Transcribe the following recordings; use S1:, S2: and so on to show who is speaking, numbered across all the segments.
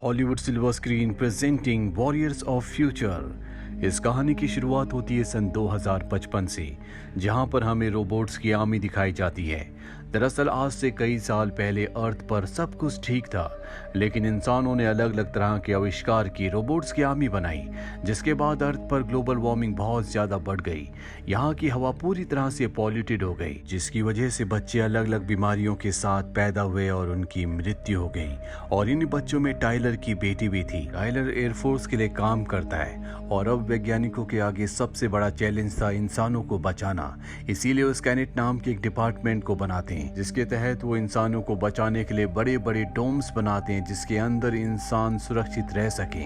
S1: Hollywood silver screen presenting warriors of future. इस कहानी की शुरुआत होती है सन 2055 से, जहां पर हमें रोबोट्स की आर्मी दिखाई जाती है। दरअसल आज से कई साल पहले अर्थ पर सब कुछ ठीक था, लेकिन इंसानों ने अलग अलग तरह के आविष्कार की रोबोट्स की आर्मी बनाई, जिसके बाद अर्थ पर ग्लोबल वार्मिंग बहुत ज्यादा बढ़ गई। यहाँ की हवा पूरी तरह से पॉल्यूटेड हो गई, जिसकी वजह से बच्चे अलग अलग बीमारियों के साथ पैदा हुए और उनकी मृत्यु हो गई। और इन बच्चों में टाइलर की बेटी भी थी। टाइलर एयरफोर्स के लिए काम करता है और अब वैज्ञानिकों के आगे सबसे बड़ा चैलेंज था इंसानों को बचाना। इसीलिए वो स्कैनेट नाम के एक डिपार्टमेंट को बनाते हैं, जिसके तहत वो इंसानों को बचाने के लिए बड़े बड़े डोम्स बनाते हैं, जिसके अंदर इंसान सुरक्षित रह सके।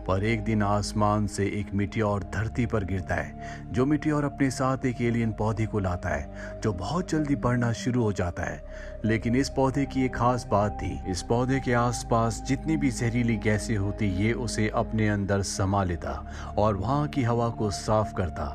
S1: पर एक दिन आसमान से एक मिटियोर धरती पर गिरता है। जो मिटियोर अपने साथ एक एलियन पौधे को लाता है, जो बहुत जल्दी बढ़ना शुरू हो जाता है। लेकिन इस पौधे की एक खास बात थी, इस पौधे के आसपास जितनी भी जहरीली गैसें होती ये उसे अपने अंदर समा लेता और वहाँ की हवा को साफ करता।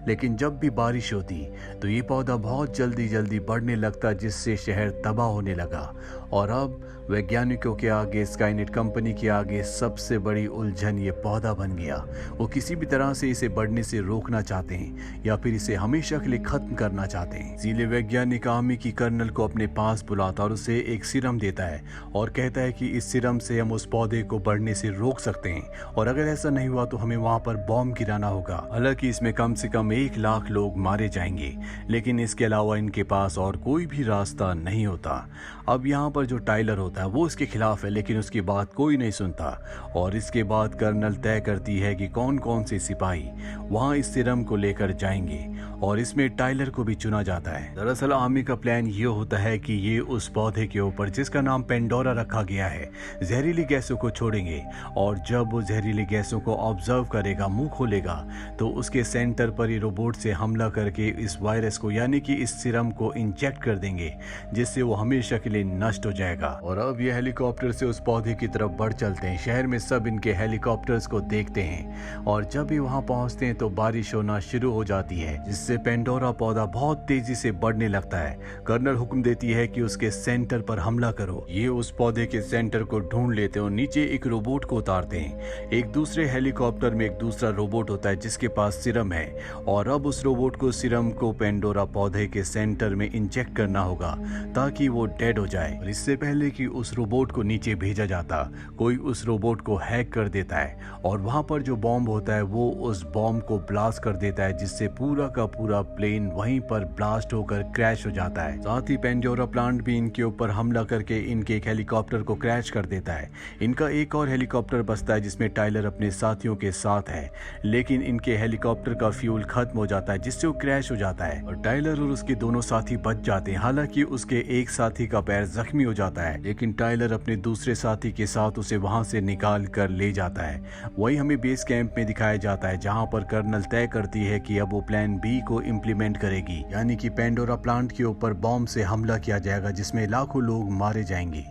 S1: लेकिन जब भी बारिश होती तो ये पौधा बहुत जल्दी बढ़ने लगता, जिससे शहर तबाह होने लगा। और अब वैज्ञानिकों के आगे, स्काईनेट कंपनी के आगे सबसे बड़ी उलझन ये पौधा बन गया। वो किसी भी तरह से इसे बढ़ने से रोकना चाहते हैं या फिर इसे हमेशा के लिए खत्म करना चाहते हैं। इसीलिए वैज्ञानिक आर्मी की कर्नल को अपने पास बुलाता और उसे एक सीरम देता है और कहता है कि इस सीरम से हम उस पौधे को बढ़ने से रोक सकते हैं, और अगर ऐसा नहीं हुआ तो हमें वहां पर बॉम्ब गिराना होगा। हालांकि इसमें कम से कम 1 लाख लोग मारे जाएंगे, लेकिन इसके अलावा इनके पास और कोई भी रास्ता नहीं होता। अब यहाँ पर जो टाइलर होता है वो इसके खिलाफ है, लेकिन उसकी बात कोई नहीं सुनता। और इसके बाद कर्नल तय करती है कि कौन कौन से सिपाही वहां इस सीरम को लेकर जाएंगे, और इसमें टाइलर को भी चुना जाता है। दरअसल आर्मी का प्लान ये होता है कि ये उस पौधे के ऊपर, जिसका नाम पेंडोरा रखा गया है, जहरीली गैसों को छोड़ेंगे, और जब वो जहरीली गैसों को ऑब्जर्व करेगा, मुंह खोलेगा, तो उसके सेंटर पर ही रोबोट से हमला करके इस वायरस को, यानी कि इस सीरम को इंजेक्ट कर देंगे, जिससे वो हमेशा के लिए नष्ट हो जाएगा। और अब ये हेलीकॉप्टर से उस पौधे की तरफ बढ़ चलते हैं। शहर में सब इनके हेलीकॉप्टर्स को देखते हैं, और जब भी वहां पहुंचते हैं तो बारिश होना शुरू हो जाती है, जिससे पेंडोरा पौधा बहुत तेजी से बढ़ने लगता है। कर्नल हुक्म देती है कि उसके सेंटर पर हमला करो। ये उस पौधे के सेंटर को ढूंढ लेते हैं और नीचे एक रोबोट को उतारते हैं। एक दूसरे हेलीकॉप्टर में एक दूसरा रोबोट होता है जिसके पास सीरम है, और अब उस रोबोट को सीरम को पेंडोरा पौधे के सेंटर में इंजेक्ट करना होगा ताकि वो डेड हो जाए। और इससे पहले कि उस रोबोट को नीचे भेजा जाता, कोई उस रोबोट को हैक कर देता है, और वहां पर जो बॉम्ब होता है वो उस बॉम्ब को ब्लास्ट कर देता है, जिससे पूरा का पूरा प्लेन वहीं पर ब्लास्ट होकर क्रैश हो जाता है। साथ ही पेंडोरा प्लांट भी इनके ऊपर हमला करके इनके एक हेलीकॉप्टर को क्रैश कर देता है। इनका एक और हेलीकॉप्टर बचता है जिसमें टाइलर अपने साथियों के साथ है, लेकिन इनके हेलीकॉप्टर का फ्यूल खत्म हो जाता है, जिससे वो क्रैश हो जाता है और टाइलर और उसके दोनों साथी बच जाते हैं। हालांकि उसके एक साथी का पैर जख्मी हो जाता है, लेकिन टाइलर अपने दूसरे साथी के साथ उसे वहां से निकाल कर ले जाता है। वही हमें बेस कैंप में दिखाया जाता है, जहां पर कर्नल तय करती है कि अब वो प्लान बी को इम्प्लीमेंट करेगी, यानी कि पेंडोरा प्लांट के ऊपर बॉम्ब से हमला किया जाएगा, जिसमें लाखों लोग मारे जाएंगे।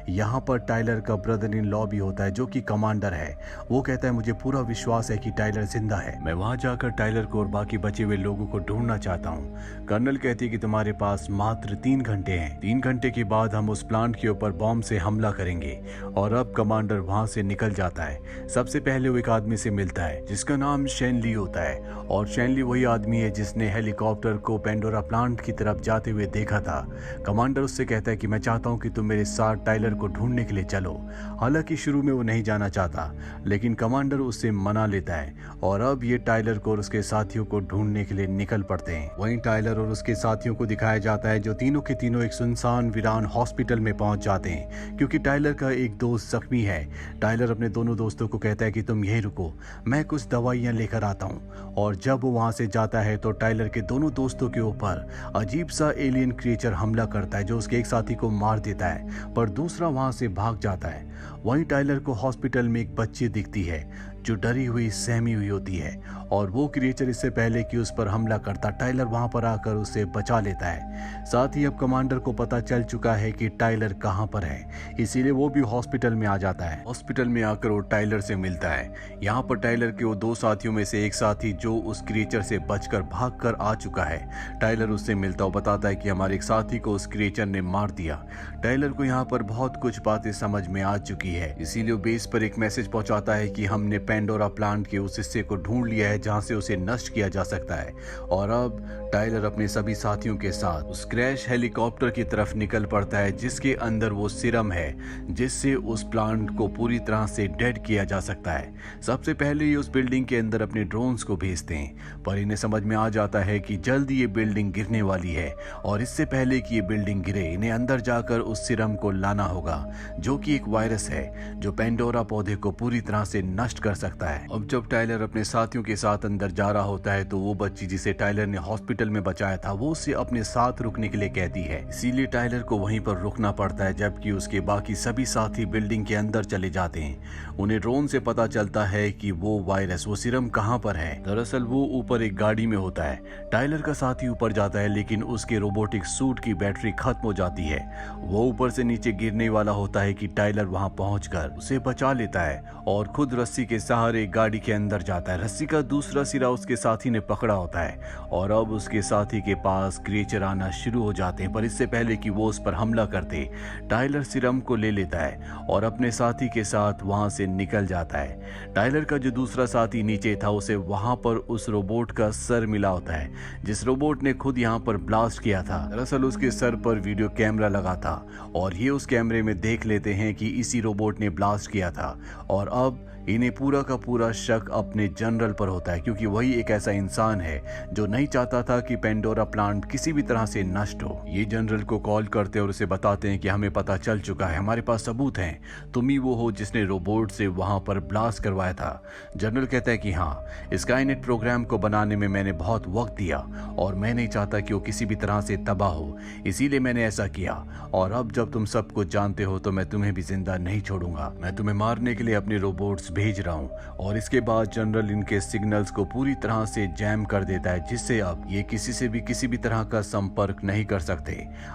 S1: यहाँ पर टाइलर का ब्रदर इन लॉ भी होता है, जो कि कमांडर है। वो कहता है, मुझे पूरा विश्वास है कि टाइलर जिंदा है, मैं वहां जाकर टाइलर को और बाकी बचे हुए लोगों को ढूंढना चाहता हूँ। कर्नल कहती है कि तुम्हारे पास मात्र 3 घंटे हैं। 3 घंटे के बाद हम उस प्लांट के ऊपर बॉम्ब से हमला करेंगे। और अब कमांडर वहां से निकल जाता है। सबसे पहले वो एक आदमी से मिलता है जिसका नाम शैनली होता है, और शैनली वही आदमी है जिसने हेलीकॉप्टर को पेंडोरा प्लांट की तरफ जाते हुए देखा था। कमांडर उससे कहता है कि मैं चाहता हूं कि तुम मेरे साथ टाइलर को ढूंढने के लिए चलो। हालांकि शुरू में वो नहीं जाना चाहता, लेकिन कमांडर उससे मना लेता है, और अब ये टाइलर को और उसके साथियों को ढूंढने के लिए निकल पड़ते हैं। वहीं टाइलर और उसके साथियों को दिखाया जाता है, जो तीनों के तीनों एक सुनसान वीरान हॉस्पिटल में पहुंच जाते हैं, क्योंकि टाइलर का एक दोस्त जख्मी है। टाइलर अपने दोनों दोस्तों को कहता है कि तुम यहीं रुको, मैं कुछ दवाइयां लेकर आता हूं। और जब वो वहां से जाता है तो टाइलर के दोनों दोस्तों के ऊपर अजीब सा एलियन क्रिएचर हमला करता है, जो उसके एक साथी को मार देता है, पर दूसरा वहां से भाग जाता है। वहीं टाइलर को हॉस्पिटल में एक बच्ची दिखती है, जो डरी हुई सहमी हुई होती है, और वो क्रिएचर इससे पहले कि उस पर हमला करता, टाइलर वहां पर आकर उसे बचा लेता है। साथ ही अब कमांडर को पता चल चुका है कि टाइलर कहां पर है, इसीलिए वो भी हॉस्पिटल में आ जाता है। हॉस्पिटल में आकर वो टाइलर से मिलता है। यहाँ पर टाइलर के वो दो साथियों में से एक साथी जो उस क्रिएचर से बचकर भागकर आ चुका है, टाइलर उससे मिलता और बताता है कि हमारे एक साथी को उस क्रिएचर ने मार दिया। टाइलर को यहाँ पर बहुत कुछ बातें समझ में आ चुकी है, इसीलिए वो बेस पर एक मैसेज पहुंचाता है कि हमने पेंडोरा प्लांट के उस हिस्से को ढूंढ लिया है जहां से उसे नष्ट किया जा सकता है। और अब टाइलर अपने सभी साथियों के साथ उस क्रैश हेलीकॉप्टर की तरफ निकल पड़ता है जिसके अंदर वो सीरम है जिससे उस प्लांट को पूरी तरह से डेड किया जा सकता है। सबसे पहले ये उस बिल्डिंग के अंदर अपने ड्रोन्स को भेजते हैं, पर इन्हें समझ में आ जाता है कि जल्दी ये बिल्डिंग गिरने वाली है और इससे पहले कि ये बिल्डिंग गिरे इन्हें अंदर जाकर उस सीरम को लाना होगा, जो कि एक वायरस है जो पेंडोरा पौधे को पूरी तरह से नष्ट कर सकता है। अब जब टाइलर अपने साथियों के साथ अंदर जा रहा होता है तो वो बच्ची जिसे टाइलर ने हॉस्पिटल में बचाया था वो उसे अपने साथ रुकने के लिए कहती है, इसीलिए टाइलर को वहीं पर रुकना पड़ता है जबकि उसके बाकी सभी साथी बिल्डिंग के अंदर चले जाते हैं। उन्हें ड्रोन से पता चलता है कि वो वायरस, वो सीरम कहां पर है। दरअसल वो ऊपर एक गाड़ी में होता है। टाइलर का साथी ऊपर जाता है लेकिन उसके रोबोटिक सूट की बैटरी खत्म हो जाती है। वो ऊपर से नीचे गिरने वाला होता है कि टाइलर वहां पहुंचकर उसे बचा लेता है और खुद रस्सी के सहारे गाड़ी के अंदर जाता है। रस्सी का दूसरा सिरा उसके साथी ने पकड़ा होता है और अब उसके साथी के पास क्रिएचर आना शुरू हो जाते हैं, पर इससे पहले कि वो उस पर हमला करते टाइलर सीरम को ले लेता है और अपने साथी के साथ वहां से निकल जाता है। टाइलर का जो दूसरा साथी नीचे था उसे वहां पर उस रोबोट का सर मिला होता है जिस रोबोट ने खुद यहाँ पर ब्लास्ट किया था। दरअसल उसके सर पर वीडियो कैमरा लगा था और ये उस कैमरे में देख लेते हैं कि इसी रोबोट ने ब्लास्ट किया था और अब इन्हें पूरा का पूरा शक अपने जनरल पर होता है क्योंकि वही एक ऐसा इंसान है जो नहीं चाहता था कि पेंडोरा प्लांट किसी भी तरह से नष्ट हो। ये जनरल को कॉल करते और उसे बताते हैं कि हमें पता चल चुका है, हमारे पास सबूत हैं, तुम ही वो हो जिसने रोबोट से वहां पर ब्लास्ट करवाया था। जनरल कहता है कि हाँ, स्काईनेट प्रोग्राम को बनाने में मैंने बहुत वक्त दिया और मैं नहीं चाहता कि वो किसी भी तरह से तबाह हो, इसीलिए मैंने ऐसा किया और अब जब तुम सब कुछ जानते हो तो मैं तुम्हें भी जिंदा नहीं छोड़ूंगा। मैं तुम्हें मारने के लिए अपने रोबोट्स भेज रहा हूं। और इसके बाद जनरल इनके सिग्नल्स को पूरी तरह से जैम कर देता है जिससे अब ये किसी से भी किसी भी तरह का संपर्क नहीं कर सकते।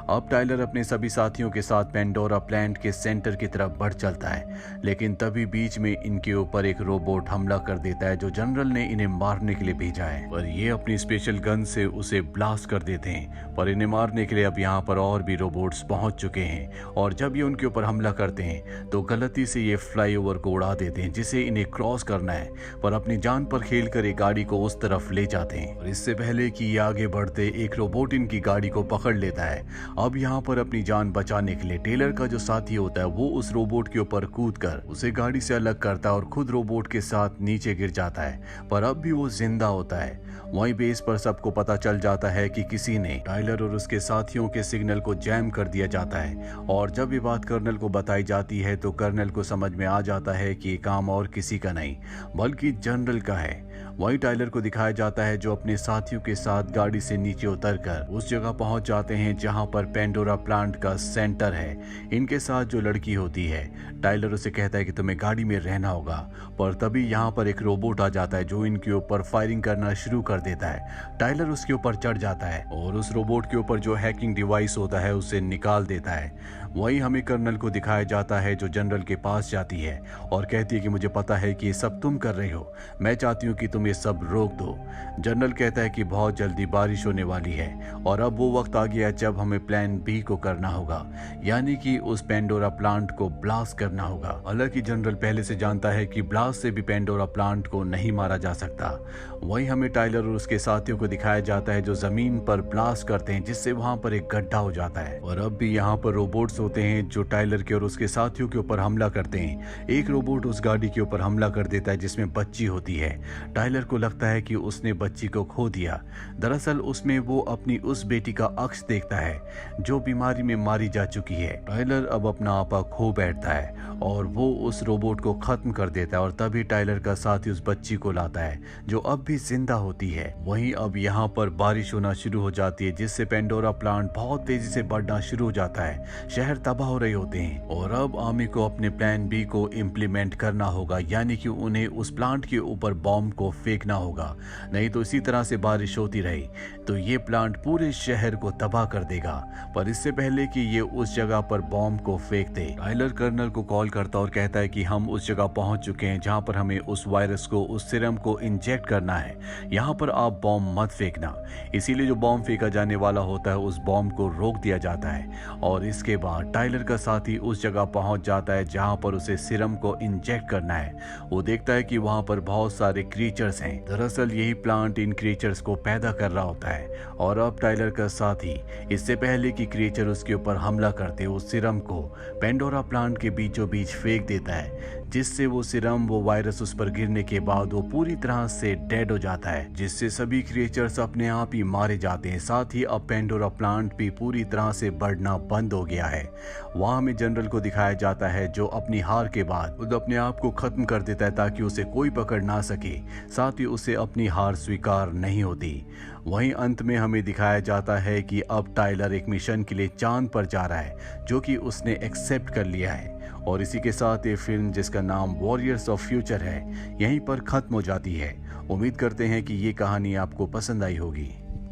S1: अब टाइलर अपने सभी साथियों के साथ पेंडोरा प्लांट के सेंटर की तरफ बढ़ चलता है, लेकिन तभी बीच में इनके ऊपर एक रोबोट हमला कर देता है जो जनरल ने इन्हें मारने के लिए भेजा है, पर ये अपनी स्पेशल गन से उसे ब्लास्ट कर देते हैं। पर इन्हें मारने के लिए अब यहाँ पर और भी रोबोट्स पहुंच चुके हैं और जब ये उनके ऊपर हमला करते हैं तो गलती से ये फ्लाईओवर को उड़ा देते हैं जिसे इन्हें क्रॉस करना है, पर अपनी जान पर खेलकर एक गाड़ी को उस तरफ ले जाते हैं और इससे पहले कि ये आगे बढ़ते एक रोबोट इनकी गाड़ी को पकड़ लेता है। अब यहाँ पर अपनी जान बचाने के लिए टेलर का जो साथी होता है वो उस रोबोट के ऊपर कूदकर उसे गाड़ी से अलग करता है और खुद रोबोट के साथ नीचे गिर जाता है, पर अब भी वो जिंदा होता है। वहीं बेस पर सबको पता चल जाता है कि किसी ने टाइलर और उसके साथियों के सिग्नल को जैम कर दिया जाता है और जब ये बात कर्नल को बताई जाती है तो कर्नल को समझ में आ जाता है कि ये काम और किसी का नहीं बल्कि जनरल का है। वहीं टाइलर को दिखाया जाता है जो अपने साथियों के साथ गाड़ी से नीचे उतरकर उस जगह पहुंच जाते हैं जहां पर पेंडोरा प्लांट का सेंटर है। इनके साथ जो लड़की होती है, टाइलर उसे कहता है कि तुम्हें गाड़ी में रहना होगा, पर तभी यहाँ पर एक रोबोट आ जाता है जो इनके ऊपर फायरिंग करना शुरू कर देता है। टाइलर उसके ऊपर चढ़ जाता है और उस रोबोट के ऊपर जो हैकिंग डिवाइस होता है उसे निकाल देता है। वहीं हमें कर्नल को दिखाया जाता है जो जनरल के पास जाती है और कहती है कि मुझे पता है कि ये सब तुम कर रहे हो, मैं चाहती हूँ कि तुम ये सब रोक दो। जनरल कहता है कि बहुत जल्दी बारिश होने वाली है और अब वो वक्त आ गया जब हमें प्लान बी को करना होगा, यानी कि उस पेंडोरा प्लांट को ब्लास्ट करना होगा। हालांकि जनरल पहले से जानता है कि ब्लास्ट से भी पेंडोरा प्लांट को नहीं मारा जा सकता। वहीं हमें टाइलर और उसके साथियों को दिखाया जाता है जो जमीन पर ब्लास्ट करते हैं जिससे वहां पर एक गड्ढा हो जाता है और अब भी यहाँ पर रोबोट्स होते हैं जो टाइलर के और उसके साथियों के ऊपर हमला करते हैं। एक रोबोट उस गाड़ी के ऊपर हमला कर देता है जिसमें बच्ची होती है। टाइलर को लगता है कि उसने बच्ची को खो दिया। दरअसल उसमें वो अपनी उस बेटी का अक्स देखता है जो बीमारी में मारी जा चुकी है। टाइलर अब अपना आपा खो बैठता है और वो उस रोबोट को खत्म कर देता है और तभी टाइलर का साथी उस बच्ची को लाता है जो अब भी जिंदा होती है। वहीं अब यहाँ पर बारिश होना शुरू हो जाती है जिससे पेंडोरा प्लांट बहुत तेजी से बढ़ना शुरू हो जाता है। शहर शहर तबाह हो रहे होते हैं और अब आर्मी को अपने प्लान बी को इम्प्लीमेंट करना होगा, यानी कि उन्हें उस प्लांट के ऊपर बॉम्ब को फेंकना होगा। नहीं तो इसी तरह से बारिश होती रही तो ये प्लांट पूरे शहर को तबाह कर देगा। पर इससे पहले कि ये उस जगह पर बॉम्ब को फेंक दे, टाइलर कर्नल को कॉल करता और कहता है कि हम उस जगह पहुंच चुके हैं जहां पर हमें उस वायरस को, उस सीरम को इंजेक्ट करना है। यहाँ पर आप बॉम्ब मत फेंकना। इसीलिए जो बॉम्ब फेंका जाने वाला होता है उस बॉम्ब को रोक दिया जाता है और इसके बाद टाइलर का साथी उस जगह पहुंच जाता है जहां पर उसे सीरम को इंजेक्ट करना है। वो देखता है कि वहां पर बहुत सारे क्रीचर्स हैं। दरअसल यही प्लांट इन क्रीचर्स को पैदा कर रहा होता है और अब टाइलर का साथी इससे पहले कि क्रीचर उसके ऊपर हमला करते उस सीरम को पेंडोरा प्लांट के बीचों बीच फेंक देता है, जिससे वो सीरम, वो वायरस उस पर गिरने के बाद वो पूरी तरह से डेड हो जाता है, जिससे सभी क्रिएचर्स अपने आप ही मारे जाते हैं। साथ ही अब पेंडोरा प्लांट भी पूरी तरह से बढ़ना बंद हो गया है। वहां में जनरल को दिखाया जाता है जो अपनी हार के बाद खुद अपने आप को खत्म कर देता है ताकि उसे कोई पकड़ ना सके। साथ ही उसे अपनी हार स्वीकार नहीं होती। वहीं अंत में हमें दिखाया जाता है कि अब टाइलर एक मिशन के लिए चांद पर जा रहा है, जो कि उसने एक्सेप्ट कर लिया है। और इसी के साथ ये फिल्म, जिसका नाम वॉरियर्स ऑफ फ्यूचर है, यहीं पर खत्म हो जाती है। उम्मीद करते हैं कि ये कहानी आपको पसंद आई होगी।